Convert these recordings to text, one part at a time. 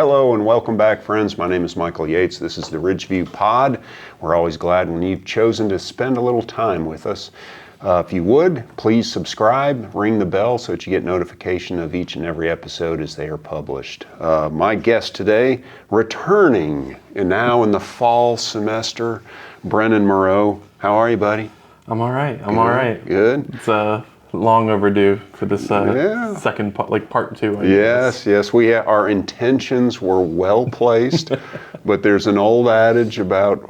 Hello and welcome back, friends. My name is Michael Yates. This is the Ridgeview Pod. We're always glad when you've chosen to spend a little time with us. If you would, please subscribe, ring the bell so that you get notification of each and every episode as they are published. My guest today, returning and now in the fall semester, Brennen Morrow. How are you, buddy? I'm all right. All right. Good. It's long overdue for this second part two. Yes. Our intentions were well placed, but there's an old adage about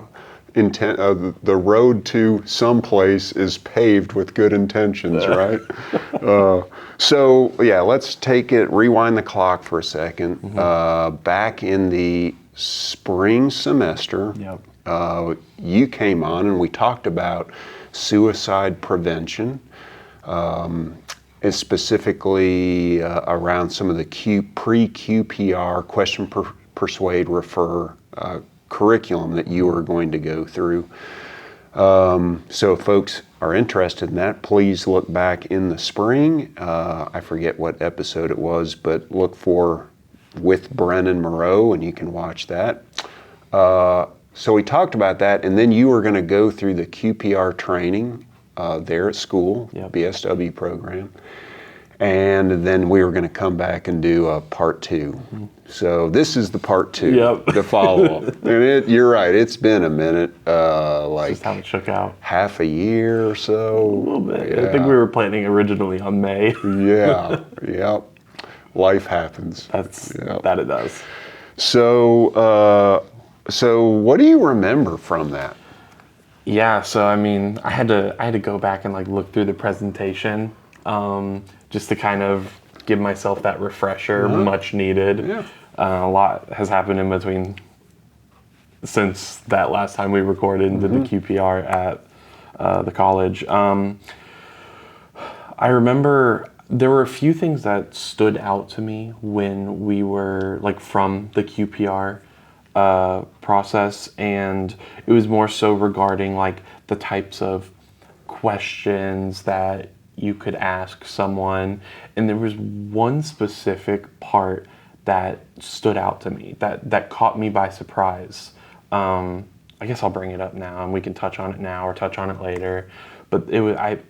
the road to someplace is paved with good intentions, right? Let's rewind the clock for a second. Mm-hmm. Back in the spring semester, you came on and we talked about suicide prevention, specifically around some of the pre-QPR question, persuade, refer curriculum that you are going to go through. So if folks are interested in that, please look back in the spring. I forget what episode it was, but look for With Brennen Morrow and you can watch that. So we talked about that, and then you were going to go through the QPR training there at school, BSW program. And then we were going to come back and do a part two. Mm-hmm. So this is the part two, the follow-up. And you're right, it's been a minute, just how it shook out. Half a year or so. A little bit. Yeah. I think we were planning originally on May. Yep. Life happens. That it does. So what do you remember from that? Yeah, so I mean, I had to go back and look through the presentation, just to kind of give myself that refresher, much needed. Yeah. A lot has happened in between since that last time we recorded and did the QPR at the college. I remember there were a few things that stood out to me when we were from the QPR process, and it was more so regarding the types of questions that you could ask someone. And there was one specific part that stood out to me that caught me by surprise. I guess I'll bring it up now and we can touch on it now or touch on it later, but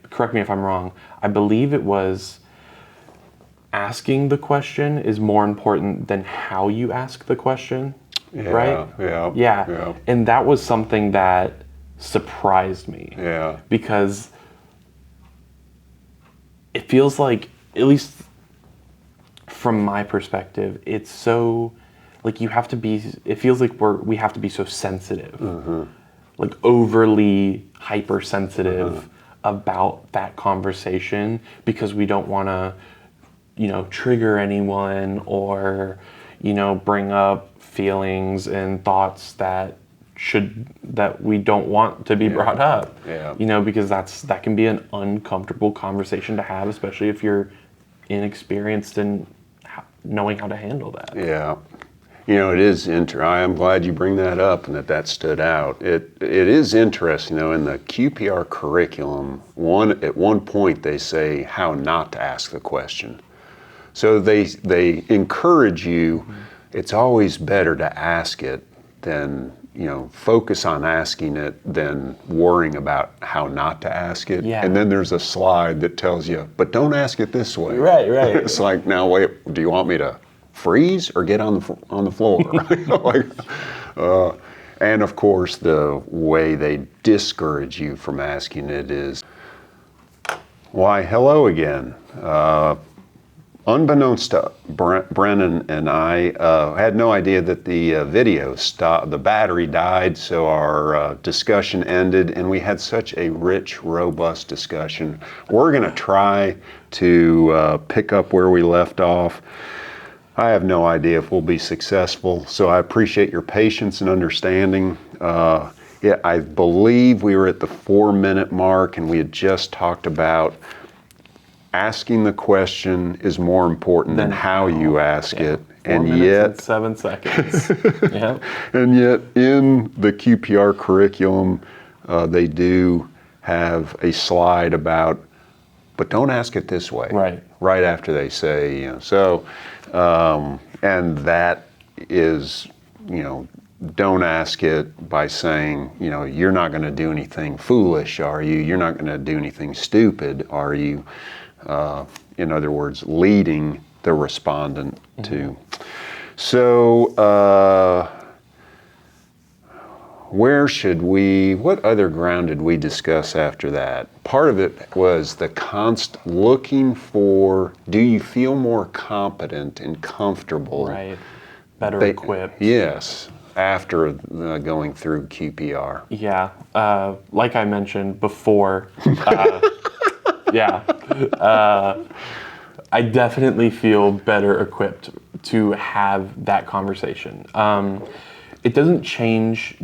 correct me if I'm wrong, I believe it was asking the question is more important than how you ask the question. Right? Yeah. And that was something that surprised me. Yeah. Because it feels like, at least from my perspective, it's so, you have to be, it feels like we have to be so sensitive. Mm-hmm. Overly hypersensitive about that conversation because we don't want to, trigger anyone or, bring up feelings and thoughts that we don't want to be brought up. Yeah. Because that can be an uncomfortable conversation to have, especially if you're inexperienced in knowing how to handle that. Yeah. It is I'm glad you bring that up and that stood out. It is interesting, in the QPR curriculum, at one point they say how not to ask the question. So they encourage you, it's always better to ask it than, focus on asking it than worrying about how not to ask it. Yeah. And then there's a slide that tells you, but don't ask it this way. Right. It's now wait, do you want me to freeze or get on the floor? And of course, the way they discourage you from asking it is, why, hello again. Unbeknownst to Brennen and I had no idea that the video stopped, the battery died, so our discussion ended, and we had such a rich, robust discussion. We're going to try to pick up where we left off. I have no idea if we'll be successful, so I appreciate your patience and understanding. I believe we were at the 4-minute mark, and we had just talked about asking the question is more important than how you ask it. 4 minutes and 7 seconds. And yet in the QPR curriculum, they do have a slide about, but don't ask it this way. Right after they say, and that is, don't ask it by saying, you're not going to do anything foolish, are you? You're not going to do anything stupid, are you? In other words, leading the respondent to. So, what other ground did we discuss after that? Part of it was the constant looking for, do you feel more competent and comfortable? Right. Better equipped. Yes, after going through QPR. Yeah. Like I mentioned before, I definitely feel better equipped to have that conversation. It doesn't change,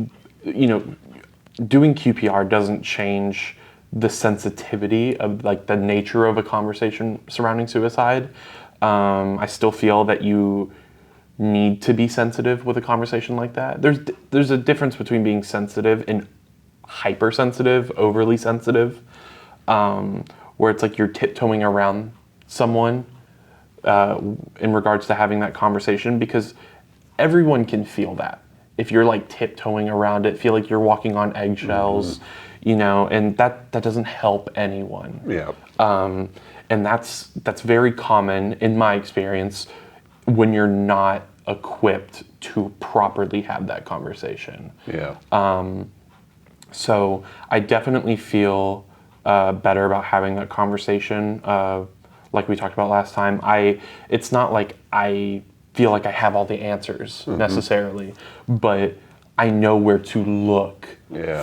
doing QPR doesn't change the sensitivity of like the nature of a conversation surrounding suicide. I still feel that you need to be sensitive with a conversation like that. There's a difference between being sensitive and hypersensitive, overly sensitive, where it's like you're tiptoeing around someone in regards to having that conversation, because everyone can feel that. If you're like tiptoeing around it, feel like you're walking on eggshells, and that doesn't help anyone. Yeah. And that's very common in my experience when you're not equipped to properly have that conversation. Yeah. So I definitely feel better about having that conversation. Like we talked about last time, it's not like I feel like I have all the answers necessarily, but I know where to look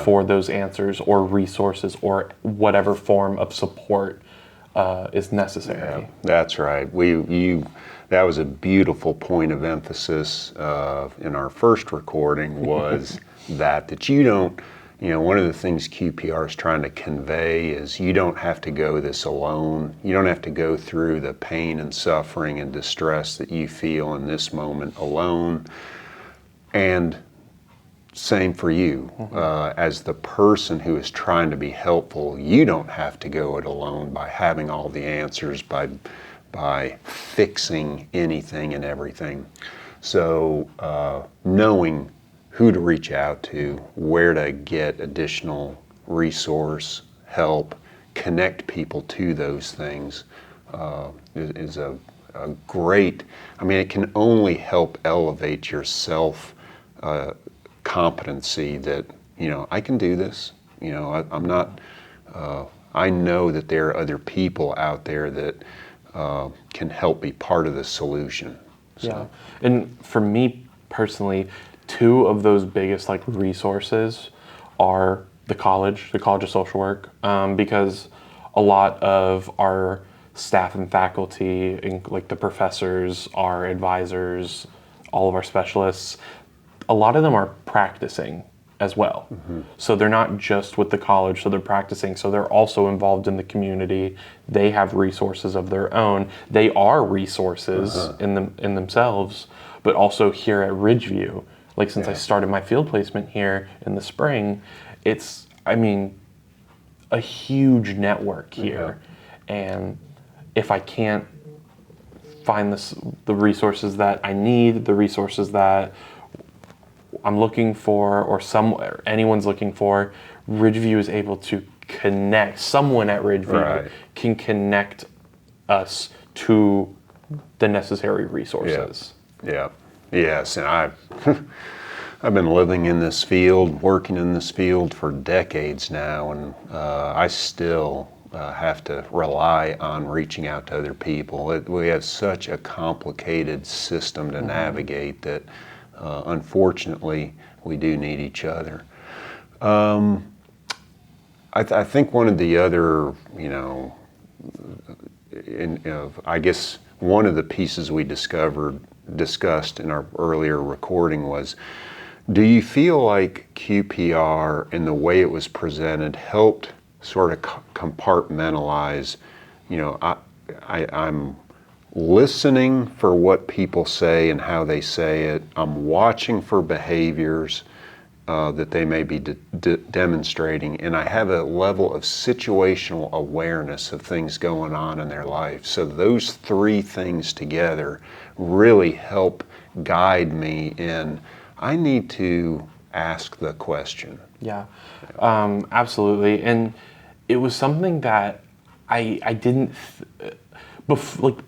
for those answers or resources or whatever form of support is necessary. Yeah, that's right. That was a beautiful point of emphasis in our first recording was that you don't, one of the things QPR is trying to convey is you don't have to go this alone. You don't have to go through the pain and suffering and distress that you feel in this moment alone. And same for you. As the person who is trying to be helpful, you don't have to go it alone by having all the answers, by fixing anything and everything. So knowing who to reach out to, where to get additional resource, help, connect people to those things is a great, it can only help elevate your self competency that, I can do this. I'm not, I know that there are other people out there that can help be part of the solution. So. Yeah, and for me personally, two of those biggest resources are the College of Social Work, because a lot of our staff and faculty, and the professors, our advisors, all of our specialists, a lot of them are practicing as well. So they're not just with the college, so they're practicing, so they're also involved in the community. They have resources of their own. They are resources in themselves, but also here at Ridgeview. Since I started my field placement here in the spring, it's, a huge network here. And if I can't find the resources that I need, the resources that I'm looking for, or anyone's looking for, Ridgeview is able to connect. Someone at Ridgeview can connect us to the necessary resources. Yeah. Yes, and I've been living in this field, working in this field for decades now, and I still have to rely on reaching out to other people. We have such a complicated system to navigate that unfortunately we do need each other. I think one of the other, I guess one of the pieces we discussed in our earlier recording was, do you feel like QPR and the way it was presented helped sort of compartmentalize, I'm listening for what people say and how they say it, I'm watching for behaviors that they may be demonstrating, and I have a level of situational awareness of things going on in their life. So those three things together really help guide me in, I need to ask the question. Yeah, absolutely. And it was something that I didn't, like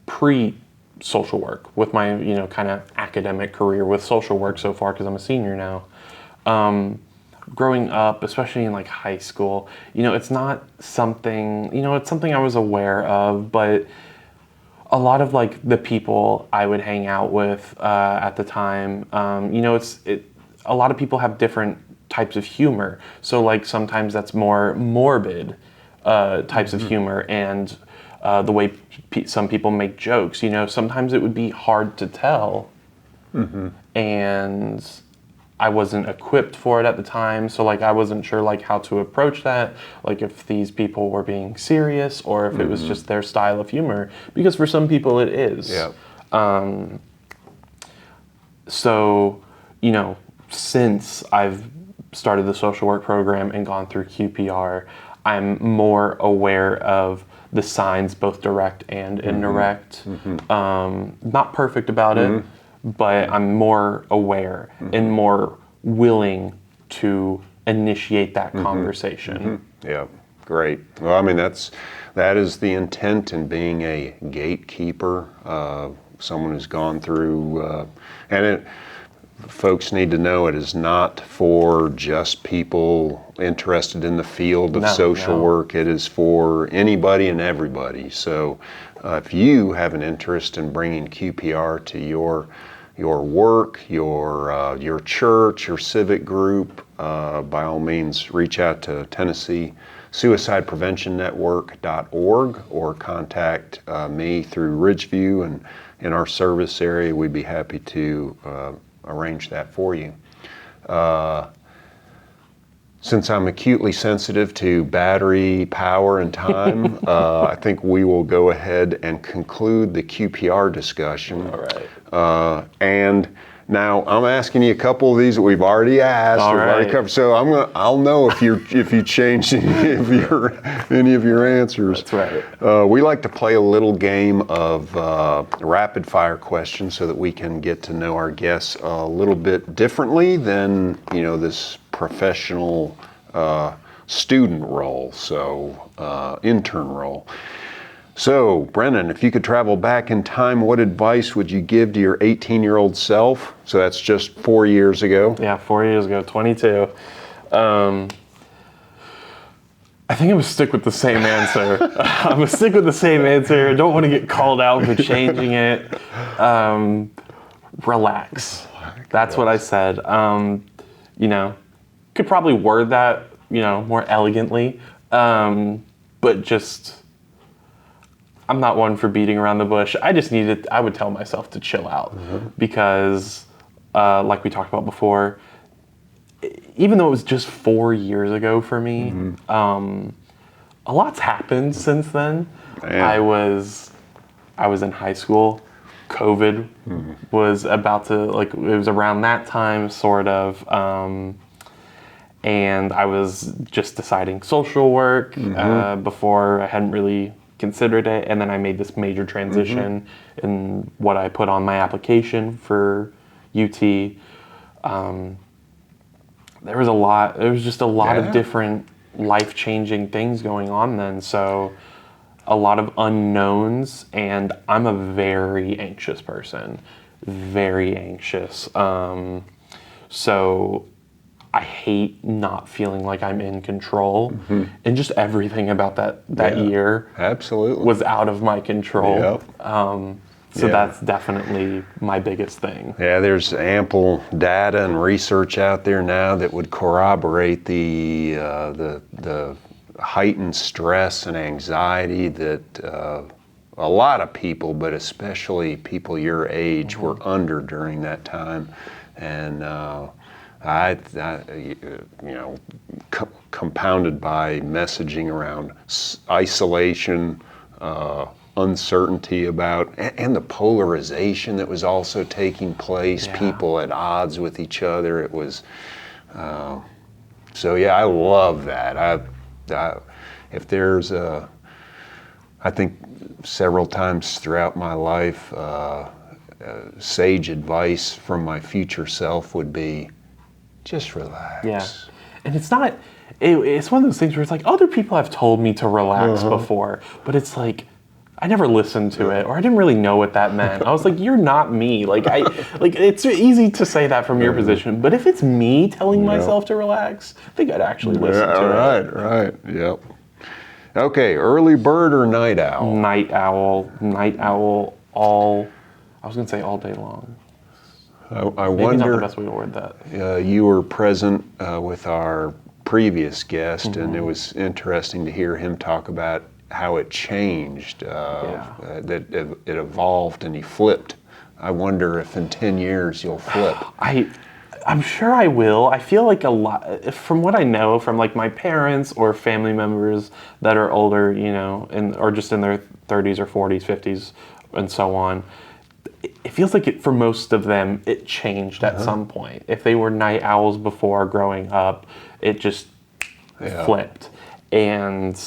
pre-social work with my, kind of academic career with social work so far, because I'm a senior now. Growing up, especially in like high school, it's not something, it's something I was aware of, but a lot of like the people I would hang out with at the time, a lot of people have different types of humor. So like sometimes that's more morbid types of humor, and the way some people make jokes. Sometimes it would be hard to tell, and I wasn't equipped for it at the time, so like I wasn't sure like how to approach that, like if these people were being serious or if it was just their style of humor, because for some people it is. Yeah. So, since I've started the social work program and gone through QPR, I'm more aware of the signs, both direct and indirect. Not perfect about it, but I'm more aware and more willing to initiate that conversation. Yeah, great. Well, I mean, that is the intent in being a gatekeeper, someone who's gone through, folks need to know it is not for just people interested in the field of social work. It is for anybody and everybody. So if you have an interest in bringing QPR to your work, your church, your civic group, by all means reach out to Tennessee Suicide Prevention Network.org or contact me through Ridgeview, and in our service area we'd be happy to arrange that for you. Since I'm acutely sensitive to battery, power, and time, I think we will go ahead and conclude the QPR discussion. All right. And now I'm asking you a couple of these that we've already asked. All we've already right. covered. So I'll know if you changed any of your answers. That's right. We like to play a little game of rapid fire questions so that we can get to know our guests a little bit differently than this professional student role, so intern role. So, Brennen, if you could travel back in time, what advice would you give to your 18-year-old self? So that's just 4 years ago. Yeah, 4 years ago, 22. I think I'm gonna stick with the same answer. I'm gonna stick with the same answer. I don't want to get called out for changing it. Relax. That's what I said. Could probably word that, more elegantly. But just, I'm not one for beating around the bush. I would tell myself to chill out because, like we talked about before, even though it was just 4 years ago for me, a lot's happened since then. Man. I was in high school. COVID was about to, it was around that time, sort of. And I was just deciding social work before. I hadn't really considered it. And then I made this major transition in what I put on my application for UT. There was just a lot of different life-changing things going on then. So a lot of unknowns, and I'm a very anxious person, very anxious. So I hate not feeling like I'm in control, and just everything about that year absolutely was out of my control. Yep. So that's definitely my biggest thing. Yeah, there's ample data and research out there now that would corroborate the heightened stress and anxiety that a lot of people, but especially people your age, were under during that time. And compounded by messaging around isolation, uncertainty about, and the polarization that was also taking place, people at odds with each other. It was, so yeah, I love that. If there's I think several times throughout my life, sage advice from my future self would be, just relax. Yeah. And it's not, it's one of those things where it's like, other people have told me to relax before, but it's like, I never listened to it, or I didn't really know what that meant. I was like, you're not me. Like, it's easy to say that from your position, but if it's me telling myself to relax, I think I'd actually listen to it. Right, yep. Okay, early bird or night owl? Night owl, I was going to say all day long. I Maybe wonder, not the best way to word that. you were present with our previous guest, and it was interesting to hear him talk about how it changed, that it evolved and he flipped. I wonder if in 10 years you'll flip. I'm sure I will. I feel like a lot, from what I know from like my parents or family members that are older, you know, or just in their 30s or 40s, 50s, and so on, it feels like for most of them, it changed at some point. If they were night owls before growing up, it just flipped. And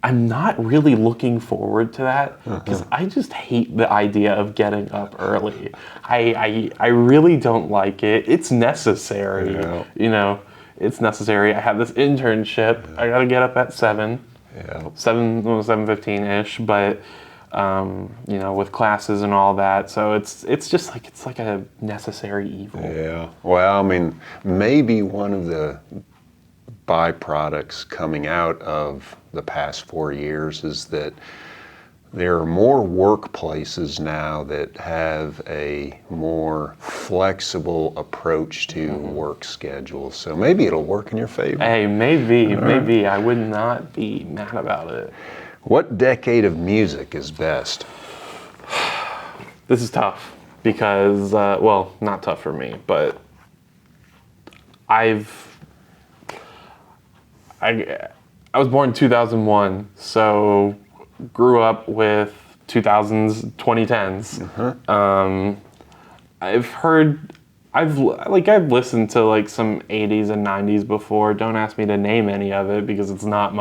I'm not really looking forward to that because I just hate the idea of getting up early. I really don't like it. It's necessary, you know. It's necessary. I have this internship. I gotta get up at 7:15-ish, but you know, with classes and all that. So it's just like it's like a necessary evil. Yeah. Well, I mean, maybe one of the byproducts coming out of the past 4 years is that there are more workplaces now that have a more flexible approach to work schedules. So maybe it'll work in your favor. Hey, maybe. I would not be mad about it. What decade of music is best? This is tough because, well, not tough for me, but I was born in 2001, so grew up with 2000s, 2010s. I've listened to like some 80s and 90s before. Don't ask me to name any of it because it's not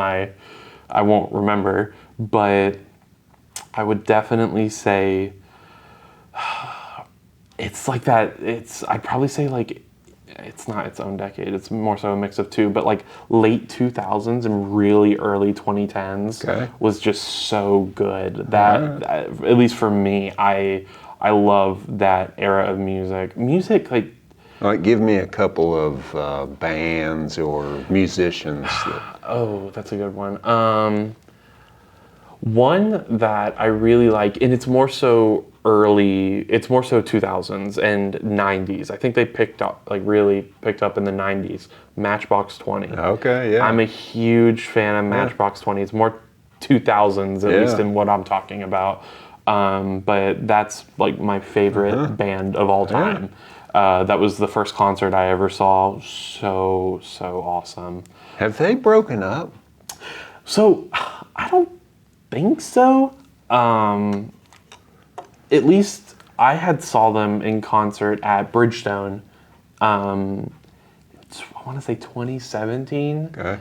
I won't remember. But I would definitely say it's like that. I'd probably say like it's not its own decade. It's more so a mix of two. But like late 2000s and really early 2010s was just so good. That at least for me, I love that era of music. Music like. Like, give me a couple of bands or musicians. Oh, that's a good one. One that I really like, and it's more so 2000s and 90s. I think they really picked up in the 90s. Matchbox 20. Okay, yeah. I'm a huge fan of Matchbox 20. It's more 2000s, at least in what I'm talking about. But that's like my favorite band of all time. That was the first concert I ever saw. So awesome. Have they broken up? So, I don't think so. At least I had saw them in concert at Bridgestone. I want to say 2017. Okay.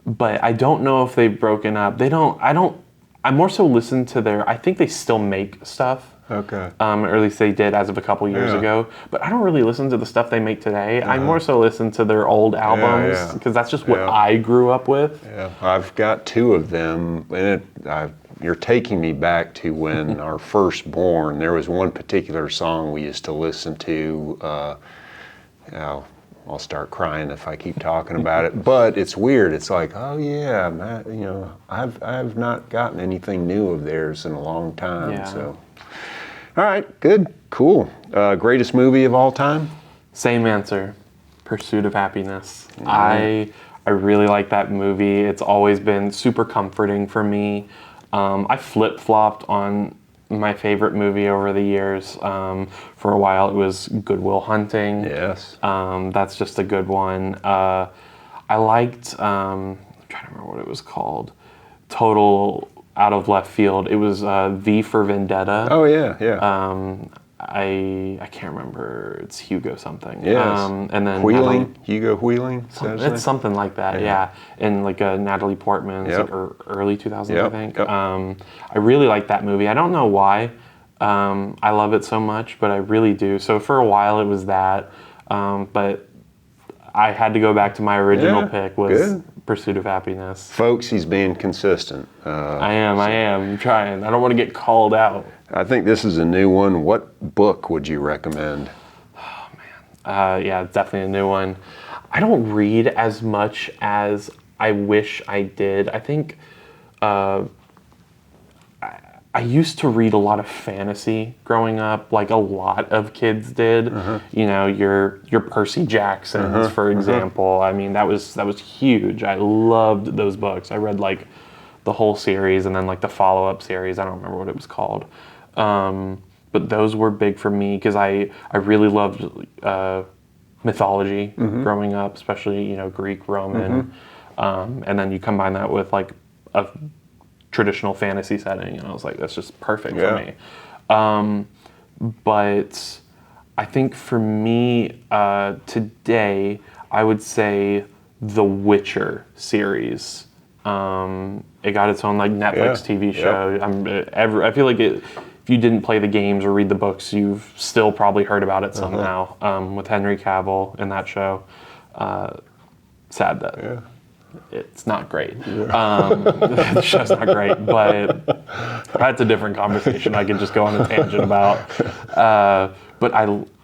But I don't know if they've broken up. I more so listen to I think they still make stuff. Okay. Or at least they did as of a couple years ago. But I don't really listen to the stuff they make today. I more so listen to their old albums because that's just what I grew up with. Yeah, I've got two of them, and you're taking me back to when our firstborn. There was one particular song we used to listen to. I'll start crying if I keep talking about it. But it's weird. It's like, oh yeah, Matt, you know, I've not gotten anything new of theirs in a long time. Yeah. So. All right, good, cool. Greatest movie of all time? Same answer, Pursuit of Happiness. I really like that movie. It's always been super comforting for me. I flip-flopped on my favorite movie over the years. For a while it was Good Will Hunting. Yes. That's just a good one. I liked, I'm trying to remember what it was called, total out of left field. It was V for Vendetta. Oh yeah. I can't remember. It's Hugo something. Yes. And then Wheeling. Hugo Wheeling. It's something like that. Yeah. And like Natalie Portman. It's like early 2000s, I think. Yep. I really like that movie. I don't know why. I love it so much, but I really do. So for a while it was that, but I had to go back to my original Yeah, pick was good. Pursuit of Happiness. Folks, he's being consistent. I am I'm trying. I don't want to get called out. I think this is a new one. What book would you recommend? Yeah, it's definitely a new one. I don't read as much as I wish I did. I think I used to read a lot of fantasy growing up, like a lot of kids did. You know, your Percy Jacksons, for example. I mean, that was huge. I loved those books. I read like the whole series and then like the follow-up series. I don't remember what it was called. But those were big for me because I really loved mythology growing up, especially, you know, Greek, Roman. And then you combine that with like a traditional fantasy setting, and I was like, that's just perfect for me. But I think for me today, I would say the Witcher series. It got its own like Netflix TV show. I feel like if you didn't play the games or read the books, you've still probably heard about it somehow. With Henry Cavill in that show. Sad that it's not great. The show's not great, but that's a different conversation I could just go on a tangent about. But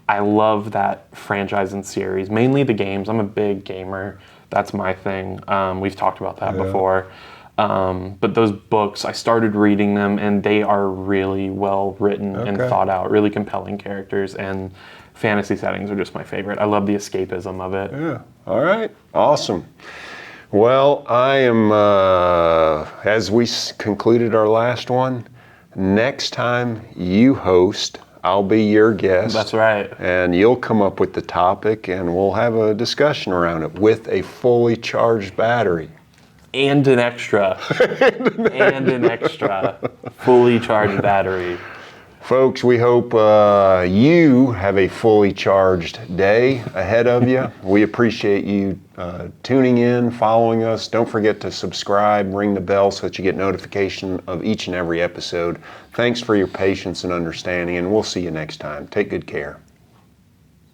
I love that franchise and series, mainly the games. I'm a big gamer. That's my thing. We've talked about that before. But those books, I started reading them, and they are really well written and thought out, really compelling characters, and fantasy settings are just my favorite. I love the escapism of it. Yeah. All right. Awesome. Well, I am, as we concluded our last one, next time you host, I'll be your guest. That's right. And you'll come up with the topic, and we'll have a discussion around it with a fully charged battery. And an extra. And an extra fully charged battery. Folks, we hope you have a fully charged day ahead of you. We appreciate you tuning in, following us. Don't forget to subscribe, ring the bell so that you get notification of each and every episode. Thanks for your patience and understanding, and we'll see you next time. Take good care.